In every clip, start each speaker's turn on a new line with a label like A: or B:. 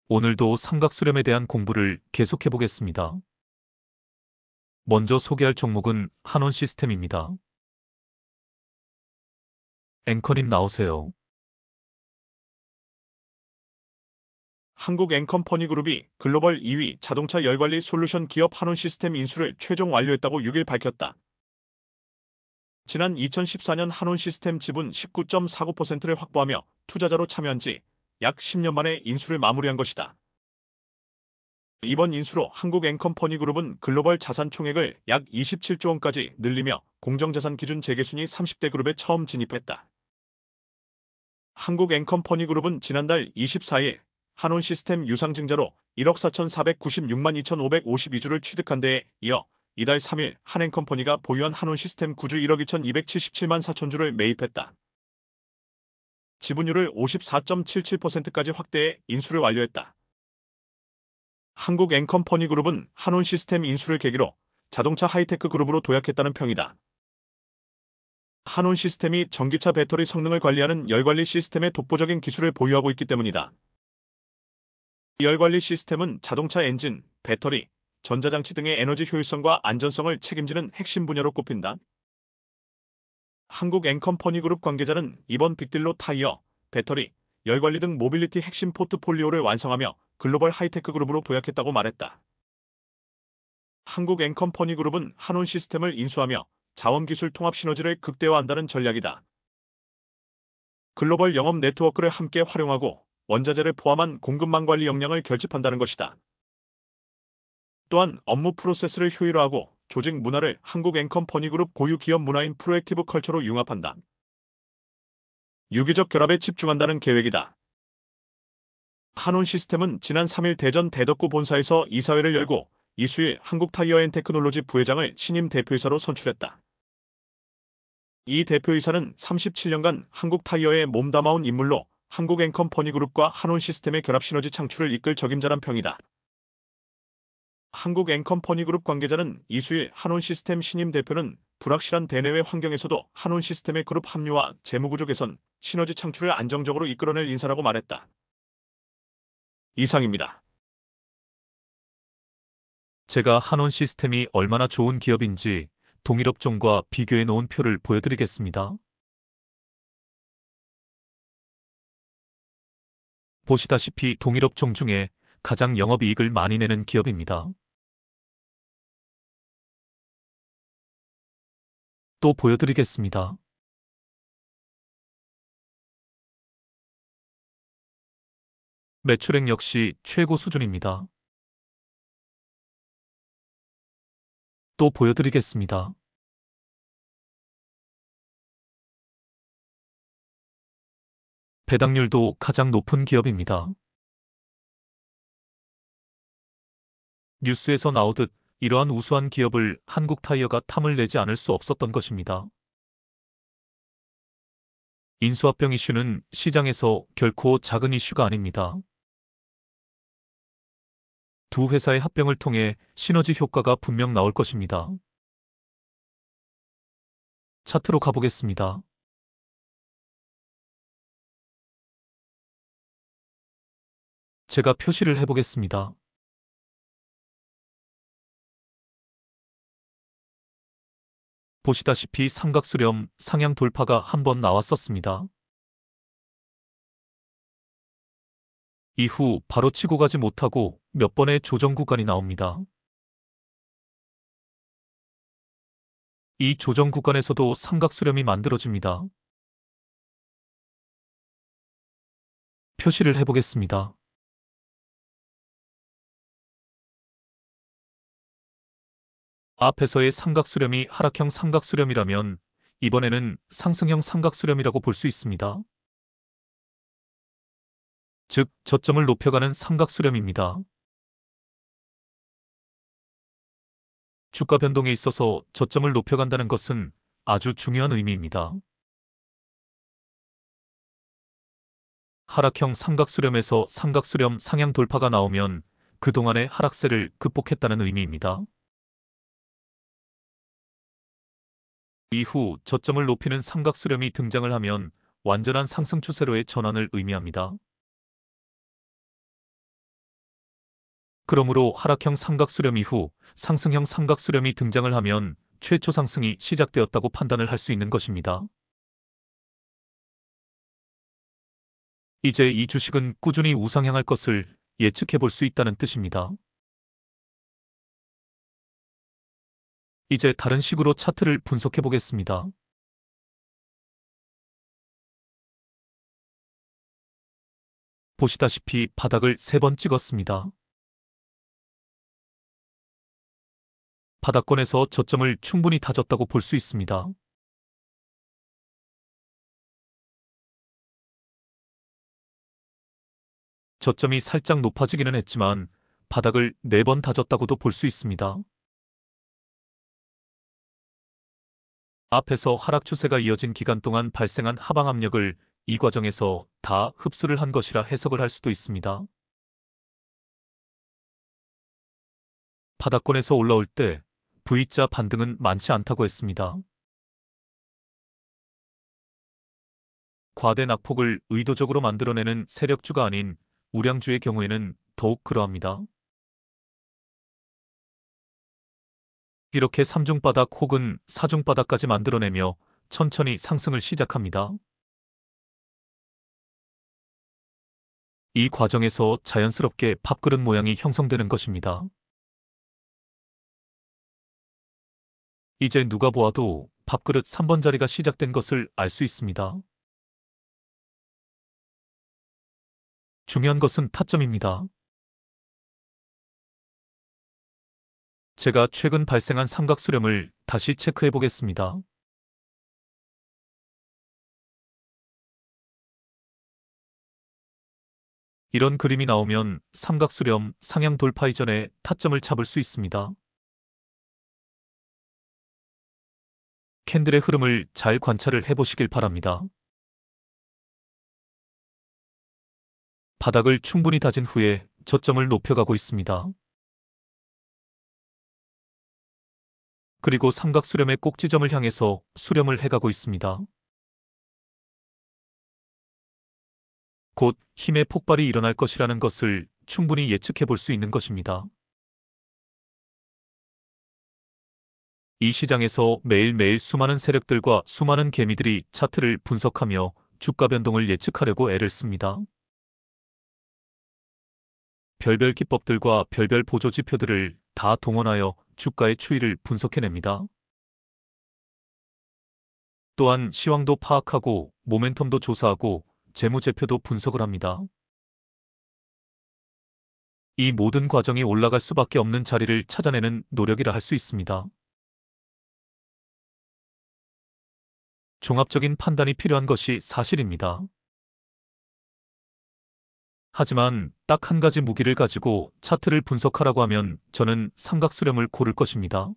A: 오늘도 삼각수렴에 대한 공부를 계속해 보겠습니다. 먼저 소개할 종목은 한온시스템입니다. 앵커님 나오세요.
B: 한국앤컴퍼니그룹이 글로벌 2위 자동차 열관리 솔루션 기업 한온시스템 인수를 최종 완료했다고 6일 밝혔다. 지난 2014년 한온시스템 지분 19.49%를 확보하며 투자자로 참여한 지 약 10년 만에 인수를 마무리한 것이다. 이번 인수로 한국앤컴퍼니그룹은 글로벌 자산 총액을 약 27조 원까지 늘리며 공정자산 기준 재계순위 30대 그룹에 처음 진입했다. 한국앤컴퍼니그룹은 지난달 24일 한온시스템 유상증자로 1억 4,496만 2,552주를 취득한 데에 이어 이달 3일 한앤컴퍼니가 보유한 한온시스템 구주 1억 2,277만 4천주를 매입했다. 지분율을 54.77%까지 확대해 인수를 완료했다. 한국앤컴퍼니그룹은 한온시스템 인수를 계기로 자동차 하이테크 그룹으로 도약했다는 평이다. 한온시스템이 전기차 배터리 성능을 관리하는 열관리 시스템의 독보적인 기술을 보유하고 있기 때문이다. 이 열관리 시스템은 자동차 엔진, 배터리, 전자장치 등의 에너지 효율성과 안전성을 책임지는 핵심 분야로 꼽힌다. 한국앤컴퍼니그룹 관계자는 이번 빅딜로 타이어, 배터리, 열관리 등 모빌리티 핵심 포트폴리오를 완성하며 글로벌 하이테크 그룹으로 도약했다고 말했다. 한국앤컴퍼니그룹은 한온시스템을 인수하며 자원기술 통합 시너지를 극대화한다는 전략이다. 글로벌 영업 네트워크를 함께 활용하고 원자재를 포함한 공급망 관리 역량을 결집한다는 것이다. 또한 업무 프로세스를 효율화하고 조직 문화를 한국앤컴퍼니그룹 고유 기업 문화인 프로액티브 컬처로 융합한다. 유기적 결합에 집중한다는 계획이다. 한온시스템은 지난 3일 대전 대덕구 본사에서 이사회를 열고 이수일 한국타이어앤테크놀로지 부회장을 신임 대표이사로 선출했다. 이 대표이사는 37년간 한국타이어에 몸담아온 인물로 한국앤컴퍼니그룹과 한온시스템의 결합 시너지 창출을 이끌 적임자란 평이다. 한국앤컴퍼니그룹 관계자는 이수일 한온시스템 신임 대표는 불확실한 대내외 환경에서도 한온시스템의 그룹 합류와 재무구조 개선, 시너지 창출을 안정적으로 이끌어낼 인사라고 말했다. 이상입니다.
A: 제가 한온시스템이 얼마나 좋은 기업인지 동일업종과 비교해 놓은 표를 보여드리겠습니다. 보시다시피 동일업종 중에 가장 영업이익을 많이 내는 기업입니다. 또 보여드리겠습니다. 매출액 역시 최고 수준입니다. 또 보여드리겠습니다. 배당률도 가장 높은 기업입니다. 뉴스에서 나오듯 이러한 우수한 기업을 한국타이어가 탐을 내지 않을 수 없었던 것입니다. 인수합병 이슈는 시장에서 결코 작은 이슈가 아닙니다. 두 회사의 합병을 통해 시너지 효과가 분명 나올 것입니다. 차트로 가보겠습니다. 제가 표시를 해보겠습니다. 보시다시피 삼각수렴 상향 돌파가 한번 나왔었습니다. 이후 바로 치고 가지 못하고 몇 번의 조정 구간이 나옵니다. 이 조정 구간에서도 삼각수렴이 만들어집니다. 표시를 해보겠습니다. 앞에서의 삼각수렴이 하락형 삼각수렴이라면 이번에는 상승형 삼각수렴이라고 볼 수 있습니다. 즉, 저점을 높여가는 삼각수렴입니다. 주가 변동에 있어서 저점을 높여간다는 것은 아주 중요한 의미입니다. 하락형 삼각수렴에서 삼각수렴 상향 돌파가 나오면 그동안의 하락세를 극복했다는 의미입니다. 이후 저점을 높이는 삼각수렴이 등장을 하면 완전한 상승 추세로의 전환을 의미합니다. 그러므로 하락형 삼각수렴 이후 상승형 삼각수렴이 등장을 하면 최초 상승이 시작되었다고 판단을 할 수 있는 것입니다. 이제 이 주식은 꾸준히 우상향할 것을 예측해 볼 수 있다는 뜻입니다. 이제 다른 식으로 차트를 분석해 보겠습니다. 보시다시피 바닥을 3번 찍었습니다. 바닥권에서 저점을 충분히 다졌다고 볼 수 있습니다. 저점이 살짝 높아지기는 했지만 바닥을 4번 다졌다고도 볼 수 있습니다. 앞에서 하락 추세가 이어진 기간 동안 발생한 하방 압력을 이 과정에서 다 흡수를 한 것이라 해석을 할 수도 있습니다. 바닥권에서 올라올 때 V자 반등은 많지 않다고 했습니다. 과대 낙폭을 의도적으로 만들어내는 세력주가 아닌 우량주의 경우에는 더욱 그러합니다. 이렇게 3중바닥 혹은 4중바닥까지 만들어내며 천천히 상승을 시작합니다. 이 과정에서 자연스럽게 밥그릇 모양이 형성되는 것입니다. 이제 누가 보아도 밥그릇 3번 자리가 시작된 것을 알 수 있습니다. 중요한 것은 타점입니다. 제가 최근 발생한 삼각수렴을 다시 체크해 보겠습니다. 이런 그림이 나오면 삼각수렴 상향 돌파 이전에 타점을 잡을 수 있습니다. 캔들의 흐름을 잘 관찰을 해보시길 바랍니다. 바닥을 충분히 다진 후에 저점을 높여가고 있습니다. 그리고 삼각수렴의 꼭지점을 향해서 수렴을 해가고 있습니다. 곧 힘의 폭발이 일어날 것이라는 것을 충분히 예측해 볼 수 있는 것입니다. 이 시장에서 매일매일 수많은 세력들과 수많은 개미들이 차트를 분석하며 주가 변동을 예측하려고 애를 씁니다. 별별 기법들과 별별 보조 지표들을 다 동원하여 주가의 추이를 분석해냅니다. 또한 시황도 파악하고 모멘텀도 조사하고 재무제표도 분석을 합니다. 이 모든 과정이 올라갈 수밖에 없는 자리를 찾아내는 노력이라 할 수 있습니다. 종합적인 판단이 필요한 것이 사실입니다. 하지만 딱 한 가지 무기를 가지고 차트를 분석하라고 하면 저는 삼각수렴을 고를 것입니다.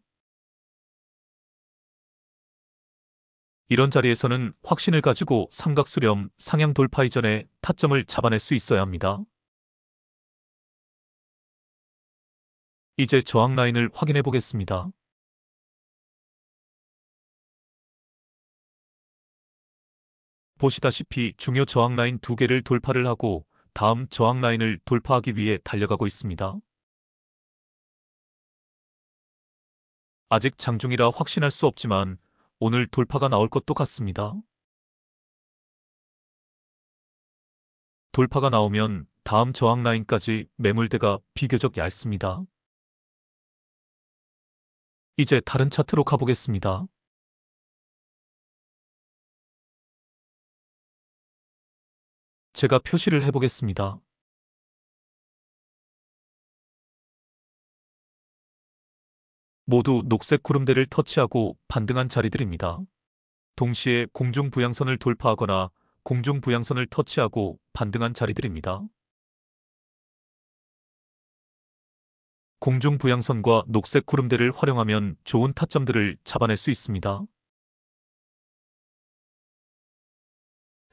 A: 이런 자리에서는 확신을 가지고 삼각수렴 상향 돌파 이전에 타점을 잡아낼 수 있어야 합니다. 이제 저항 라인을 확인해 보겠습니다. 보시다시피 중요 저항 라인 2개를 돌파를 하고 다음 저항 라인을 돌파하기 위해 달려가고 있습니다. 아직 장중이라 확신할 수 없지만 오늘 돌파가 나올 것도 같습니다. 돌파가 나오면 다음 저항 라인까지 매물대가 비교적 얇습니다. 이제 다른 차트로 가보겠습니다. 제가 표시를 해보겠습니다. 모두 녹색 구름대를 터치하고 반등한 자리들입니다. 동시에 공중부양선을 돌파하거나 공중부양선을 터치하고 반등한 자리들입니다. 공중부양선과 녹색 구름대를 활용하면 좋은 타점들을 잡아낼 수 있습니다.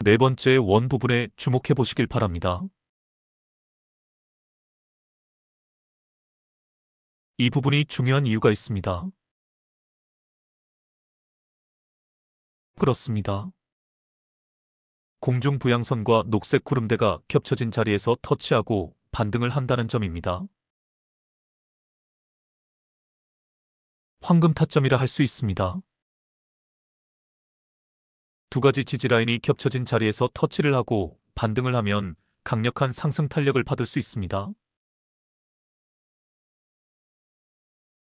A: 네 번째 원 부분에 주목해 보시길 바랍니다. 이 부분이 중요한 이유가 있습니다. 그렇습니다. 공중부양선과 녹색 구름대가 겹쳐진 자리에서 터치하고 반등을 한다는 점입니다. 황금 타점이라 할 수 있습니다. 두 가지 지지라인이 겹쳐진 자리에서 터치를 하고 반등을 하면 강력한 상승 탄력을 받을 수 있습니다.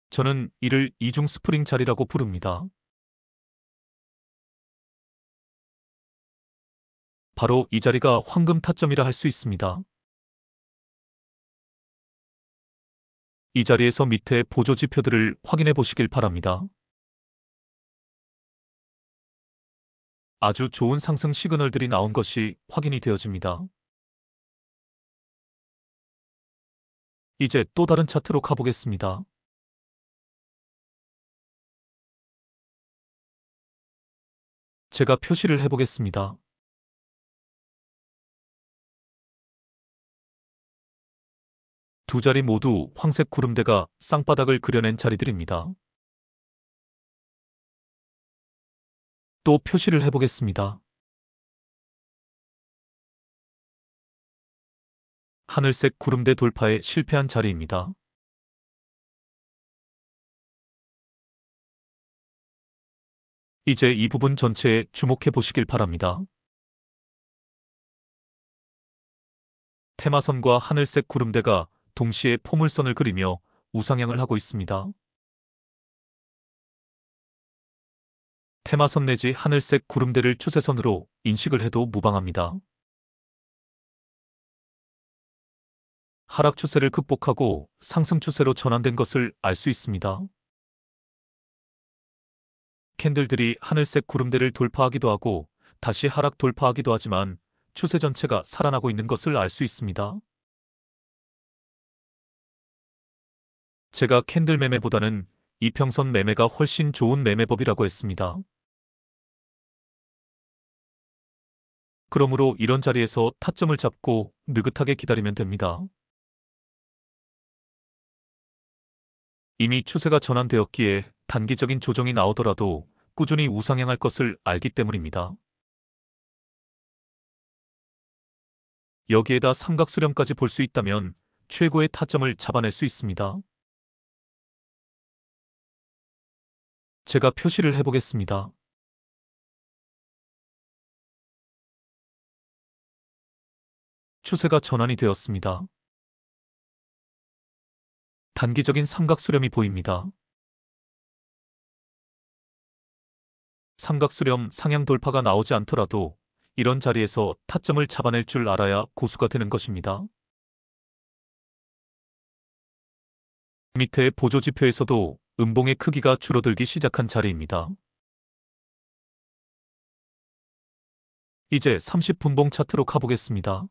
A: 저는 이를 이중 스프링 자리라고 부릅니다. 바로 이 자리가 황금 타점이라 할 수 있습니다. 이 자리에서 밑에 보조 지표들을 확인해 보시길 바랍니다. 아주 좋은 상승 시그널들이 나온 것이 확인이 되어집니다. 이제 또 다른 차트로 가보겠습니다. 제가 표시를 해보겠습니다. 두 자리 모두 황색 구름대가 쌍바닥을 그려낸 자리들입니다. 또 표시를 해보겠습니다. 하늘색 구름대 돌파에 실패한 자리입니다. 이제 이 부분 전체에 주목해 보시길 바랍니다. 테마선과 하늘색 구름대가 동시에 포물선을 그리며 우상향을 하고 있습니다. 테마선 내지 하늘색 구름대를 추세선으로 인식을 해도 무방합니다. 하락 추세를 극복하고 상승 추세로 전환된 것을 알 수 있습니다. 캔들들이 하늘색 구름대를 돌파하기도 하고 다시 하락 돌파하기도 하지만 추세 전체가 살아나고 있는 것을 알 수 있습니다. 제가 캔들 매매보다는 이평선 매매가 훨씬 좋은 매매법이라고 했습니다. 그러므로 이런 자리에서 타점을 잡고 느긋하게 기다리면 됩니다. 이미 추세가 전환되었기에 단기적인 조정이 나오더라도 꾸준히 우상향할 것을 알기 때문입니다. 여기에다 삼각수렴까지 볼 수 있다면 최고의 타점을 잡아낼 수 있습니다. 제가 표시를 해보겠습니다. 추세가 전환이 되었습니다. 단기적인 삼각수렴이 보입니다. 삼각수렴 상향 돌파가 나오지 않더라도 이런 자리에서 타점을 잡아낼 줄 알아야 고수가 되는 것입니다. 밑에 보조지표에서도 음봉의 크기가 줄어들기 시작한 자리입니다. 이제 30분봉 차트로 가보겠습니다.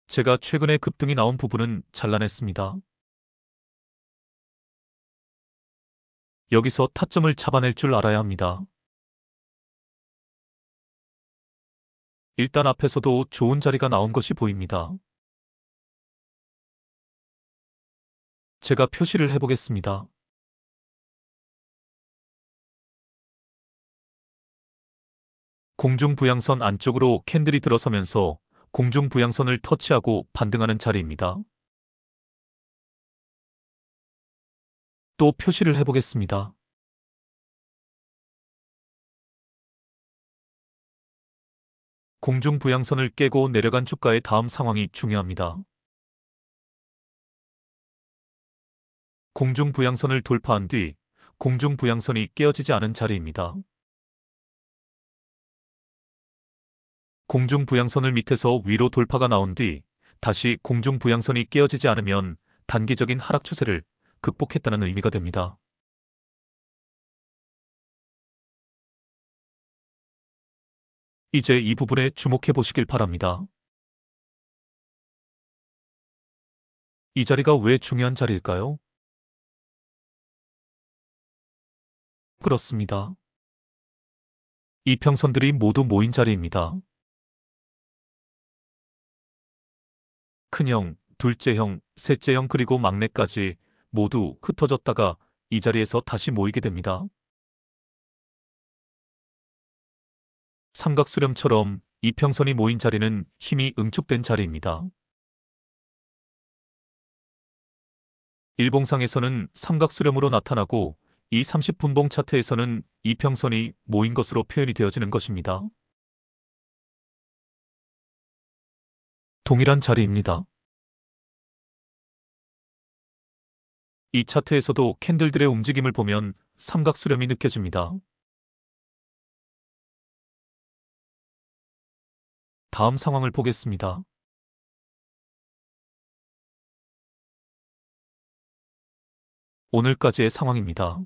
A: 제가 최근에 급등이 나온 부분은 잘라냈습니다. 여기서 타점을 잡아낼 줄 알아야 합니다. 일단 앞에서도 좋은 자리가 나온 것이 보입니다. 제가 표시를 해보겠습니다. 공중부양선 안쪽으로 캔들이 들어서면서 공중부양선을 터치하고 반등하는 자리입니다. 또 표시를 해보겠습니다. 공중부양선을 깨고 내려간 주가의 다음 상황이 중요합니다. 공중부양선을 돌파한 뒤 공중부양선이 깨어지지 않은 자리입니다. 공중부양선을 밑에서 위로 돌파가 나온 뒤 다시 공중부양선이 깨어지지 않으면 단기적인 하락 추세를 극복했다는 의미가 됩니다. 이제 이 부분에 주목해 보시길 바랍니다. 이 자리가 왜 중요한 자리일까요? 그렇습니다. 이평선들이 모두 모인 자리입니다. 큰형, 둘째형, 셋째형 그리고 막내까지 모두 흩어졌다가 이 자리에서 다시 모이게 됩니다. 삼각수렴처럼 이평선이 모인 자리는 힘이 응축된 자리입니다. 일봉상에서는 삼각수렴으로 나타나고 이 30분봉 차트에서는 이평선이 모인 것으로 표현이 되어지는 것입니다. 동일한 자리입니다. 이 차트에서도 캔들들의 움직임을 보면 삼각수렴이 느껴집니다. 다음 상황을 보겠습니다. 오늘까지의 상황입니다.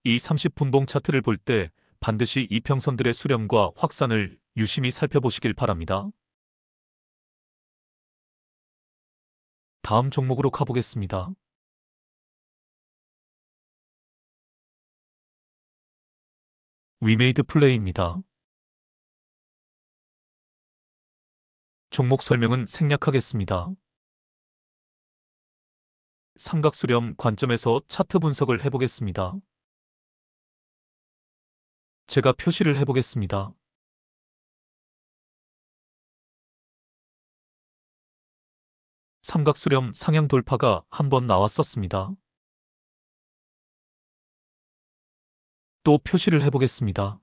A: 이 30분봉 차트를 볼 때 반드시 이평선들의 수렴과 확산을 유심히 살펴보시길 바랍니다. 다음 종목으로 가보겠습니다. 위메이드 플레이입니다. 종목 설명은 생략하겠습니다. 삼각수렴 관점에서 차트 분석을 해보겠습니다. 제가 표시를 해보겠습니다. 삼각수렴 상향 돌파가 한번 나왔었습니다. 또 표시를 해보겠습니다.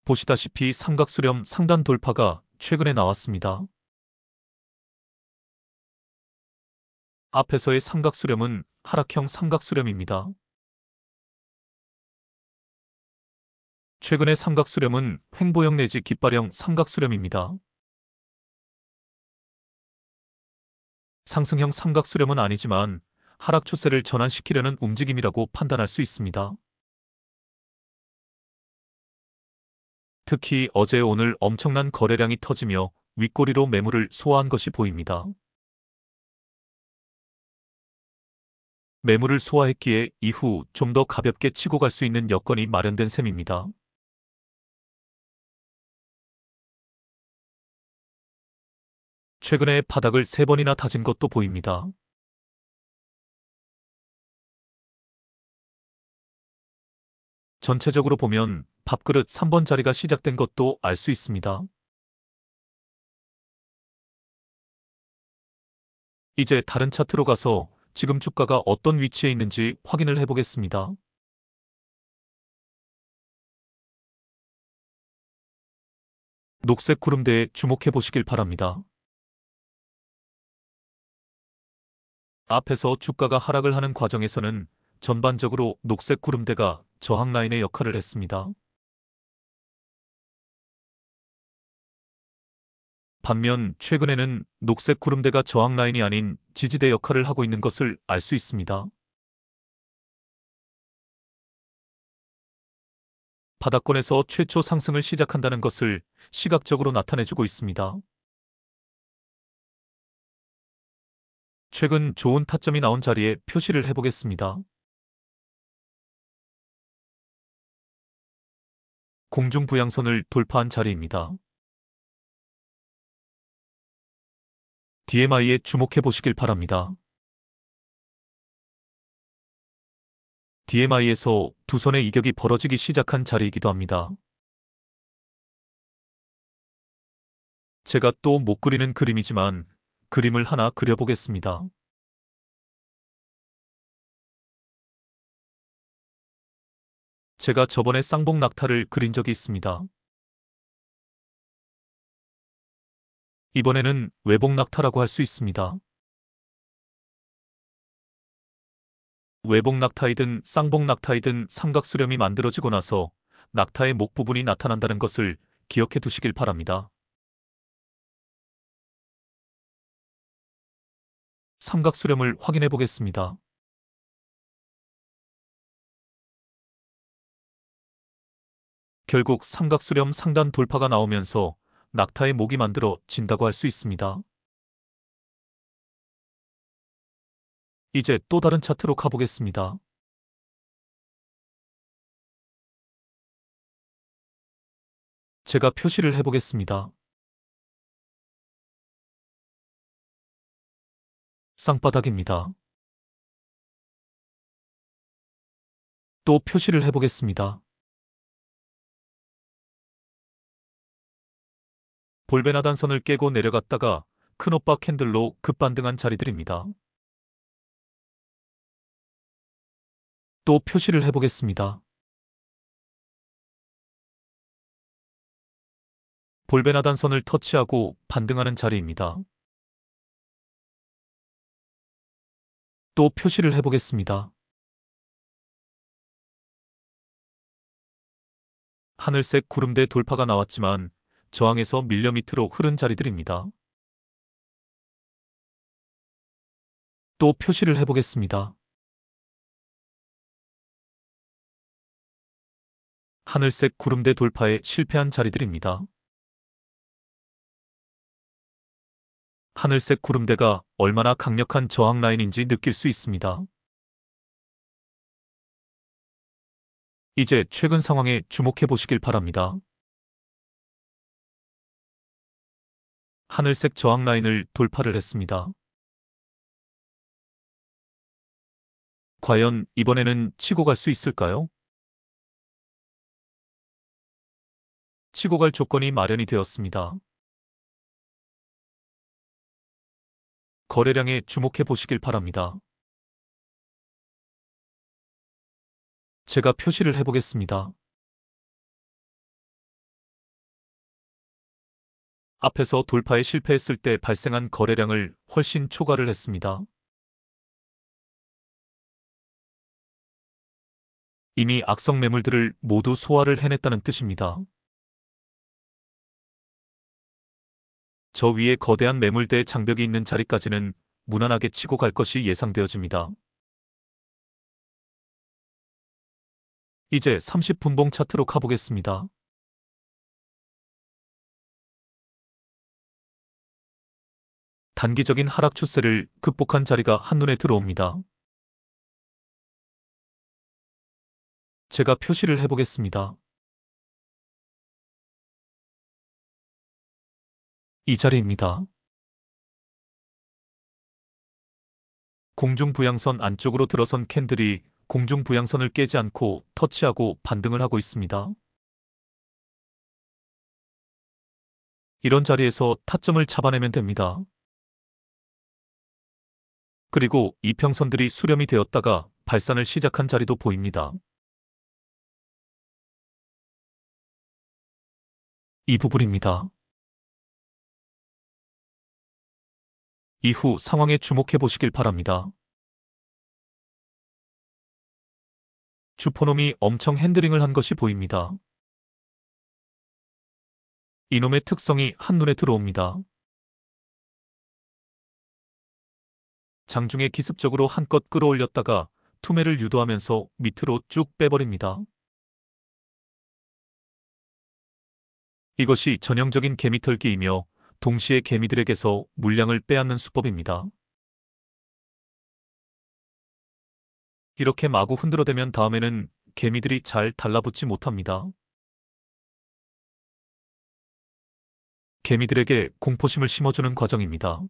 A: 보시다시피 삼각수렴 상단 돌파가 최근에 나왔습니다. 앞에서의 삼각수렴은 하락형 삼각수렴입니다. 최근의 삼각수렴은 횡보형 내지 깃발형 삼각수렴입니다. 상승형 삼각수렴은 아니지만 하락 추세를 전환시키려는 움직임이라고 판단할 수 있습니다. 특히 어제 오늘 엄청난 거래량이 터지며 윗꼬리로 매물을 소화한 것이 보입니다. 매물을 소화했기에 이후 좀 더 가볍게 치고 갈 수 있는 여건이 마련된 셈입니다. 최근에 바닥을 3번이나 다진 것도 보입니다. 전체적으로 보면 밥그릇 3번 자리가 시작된 것도 알 수 있습니다. 이제 다른 차트로 가서 지금 주가가 어떤 위치에 있는지 확인을 해보겠습니다. 녹색 구름대에 주목해 보시길 바랍니다. 앞에서 주가가 하락을 하는 과정에서는 전반적으로 녹색 구름대가 저항 라인의 역할을 했습니다. 반면 최근에는 녹색 구름대가 저항 라인이 아닌 지지대 역할을 하고 있는 것을 알 수 있습니다. 바닥권에서 최초 상승을 시작한다는 것을 시각적으로 나타내주고 있습니다. 최근 좋은 타점이 나온 자리에 표시를 해보겠습니다. 공중부양선을 돌파한 자리입니다. DMI에 주목해 보시길 바랍니다. DMI에서 두 손의 이격이 벌어지기 시작한 자리이기도 합니다. 제가 또 못 그리는 그림이지만 그림을 하나 그려보겠습니다. 제가 저번에 쌍봉 낙타를 그린 적이 있습니다. 이번에는 외봉 낙타라고 할 수 있습니다. 외봉 낙타이든 쌍봉 낙타이든 삼각수렴이 만들어지고 나서 낙타의 목 부분이 나타난다는 것을 기억해 두시길 바랍니다. 삼각수렴을 확인해 보겠습니다. 결국 삼각수렴 상단 돌파가 나오면서 낙타의 목이 만들어 진다고 할 수 있습니다. 이제 또 다른 차트로 가보겠습니다. 제가 표시를 해보겠습니다. 쌍바닥입니다. 또 표시를 해보겠습니다. 볼벤 하단선을 깨고 내려갔다가 큰오빠 캔들로 급반등한 자리들입니다. 또 표시를 해보겠습니다. 볼벤 하단선을 터치하고 반등하는 자리입니다. 또 표시를 해보겠습니다. 하늘색 구름대 돌파가 나왔지만 저항에서 밀려 밑으로 흐른 자리들입니다. 또 표시를 해보겠습니다. 하늘색 구름대 돌파에 실패한 자리들입니다. 하늘색 구름대가 얼마나 강력한 저항 라인인지 느낄 수 있습니다. 이제 최근 상황에 주목해 보시길 바랍니다. 하늘색 저항 라인을 돌파를 했습니다. 과연 이번에는 치고 갈 수 있을까요? 치고 갈 조건이 마련이 되었습니다. 거래량에 주목해 보시길 바랍니다. 제가 표시를 해보겠습니다. 앞에서 돌파에 실패했을 때 발생한 거래량을 훨씬 초과를 했습니다. 이미 악성 매물들을 모두 소화를 해냈다는 뜻입니다. 저 위에 거대한 매물대 장벽이 있는 자리까지는 무난하게 치고 갈 것이 예상되어집니다. 이제 30분봉 차트로 가보겠습니다. 단기적인 하락 추세를 극복한 자리가 한눈에 들어옵니다. 제가 표시를 해보겠습니다. 이 자리입니다. 공중부양선 안쪽으로 들어선 캔들이 공중부양선을 깨지 않고 터치하고 반등을 하고 있습니다. 이런 자리에서 타점을 잡아내면 됩니다. 그리고 이평선들이 수렴이 되었다가 발산을 시작한 자리도 보입니다. 이 부분입니다. 이후 상황에 주목해 보시길 바랍니다. 주포놈이 엄청 핸들링을 한 것이 보입니다. 이놈의 특성이 한눈에 들어옵니다. 장중에 기습적으로 한껏 끌어올렸다가 투매를 유도하면서 밑으로 쭉 빼버립니다. 이것이 전형적인 개미털기이며 동시에 개미들에게서 물량을 빼앗는 수법입니다. 이렇게 마구 흔들어대면 다음에는 개미들이 잘 달라붙지 못합니다. 개미들에게 공포심을 심어주는 과정입니다.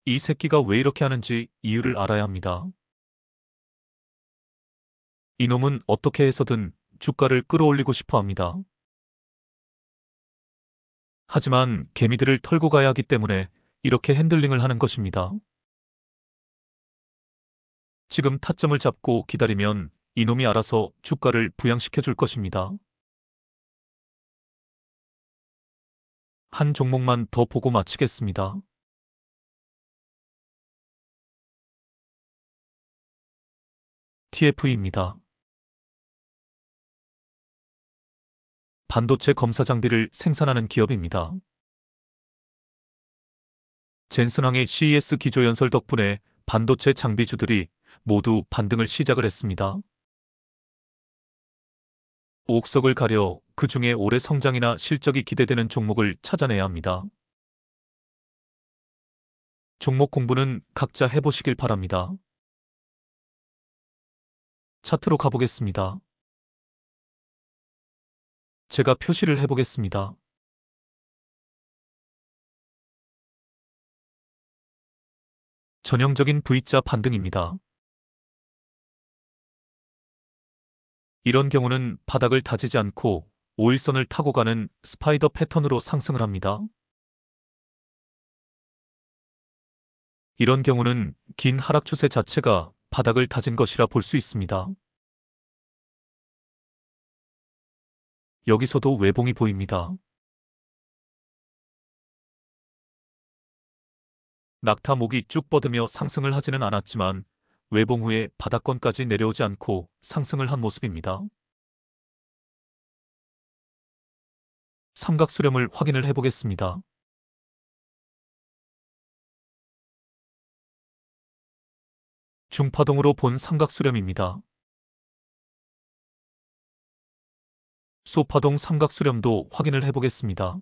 A: 이 새끼가 왜 이렇게 하는지 이유를 알아야 합니다. 이놈은 어떻게 해서든 주가를 끌어올리고 싶어 합니다. 하지만 개미들을 털고 가야 하기 때문에 이렇게 핸들링을 하는 것입니다. 지금 타점을 잡고 기다리면 이놈이 알아서 주가를 부양시켜 줄 것입니다. 한 종목만 더 보고 마치겠습니다. TF입니다. 반도체 검사 장비를 생산하는 기업입니다. 젠슨항의 CES 기조 연설 덕분에 반도체 장비주들이 모두 반등을 시작을 했습니다. 옥석을 가려 그 중에 올해 성장이나 실적이 기대되는 종목을 찾아내야 합니다. 종목 공부는 각자 해보시길 바랍니다. 차트로 가보겠습니다. 제가 표시를 해보겠습니다. 전형적인 V자 반등입니다. 이런 경우는 바닥을 다지지 않고 5일선을 타고 가는 스파이더 패턴으로 상승을 합니다. 이런 경우는 긴 하락 추세 자체가 바닥을 다진 것이라 볼 수 있습니다. 여기서도 외봉이 보입니다. 낙타목이 쭉 뻗으며 상승을 하지는 않았지만 외봉 후에 바닥권까지 내려오지 않고 상승을 한 모습입니다. 삼각수렴을 확인을 해보겠습니다. 중파동으로 본 삼각수렴입니다. 소파동 삼각수렴도 확인을 해보겠습니다.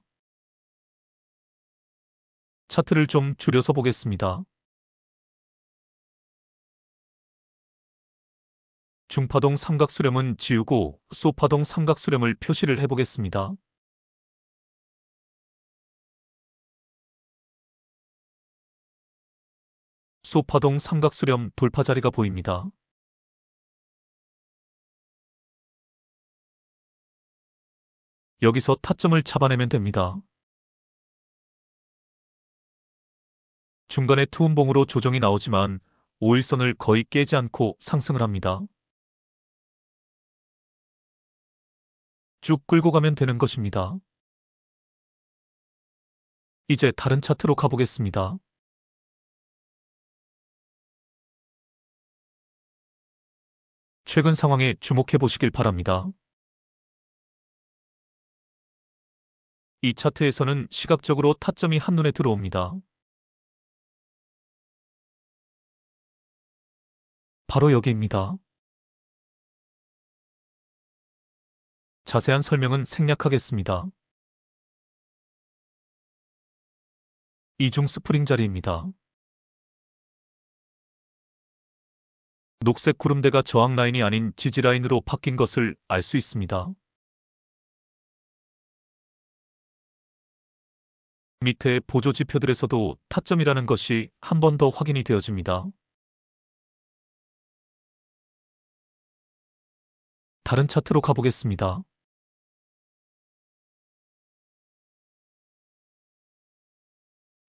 A: 차트를 좀 줄여서 보겠습니다. 중파동 삼각수렴은 지우고 소파동 삼각수렴을 표시를 해보겠습니다. 소파동 삼각수렴 돌파 자리가 보입니다. 여기서 타점을 잡아내면 됩니다. 중간에 투움봉으로 조정이 나오지만 5일선을 거의 깨지 않고 상승을 합니다. 쭉 끌고 가면 되는 것입니다. 이제 다른 차트로 가보겠습니다. 최근 상황에 주목해 보시길 바랍니다. 이 차트에서는 시각적으로 타점이 한눈에 들어옵니다. 바로 여기입니다. 자세한 설명은 생략하겠습니다. 이중 스프링 자리입니다. 녹색 구름대가 저항 라인이 아닌 지지 라인으로 바뀐 것을 알 수 있습니다. 밑에 보조 지표들에서도 타점이라는 것이 한 번 더 확인이 되어집니다. 다른 차트로 가보겠습니다.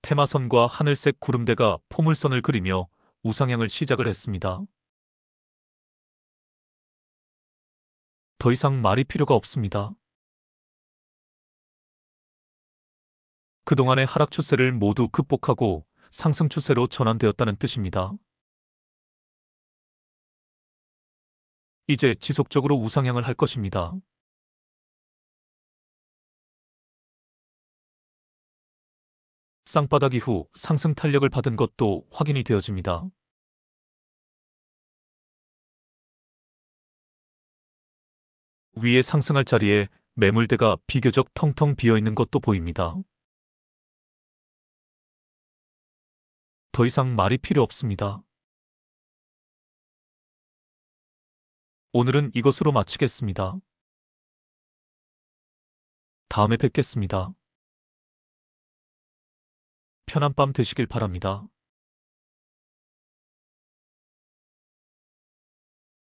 A: 테마선과 하늘색 구름대가 포물선을 그리며 우상향을 시작을 했습니다. 더 이상 말이 필요가 없습니다. 그동안의 하락 추세를 모두 극복하고 상승 추세로 전환되었다는 뜻입니다. 이제 지속적으로 우상향을 할 것입니다. 쌍바닥 이후 상승 탄력을 받은 것도 확인이 되어집니다. 위에 상승할 자리에 매물대가 비교적 텅텅 비어있는 것도 보입니다. 더 이상 말이 필요 없습니다. 오늘은 이것으로 마치겠습니다. 다음에 뵙겠습니다. 편한 밤 되시길 바랍니다.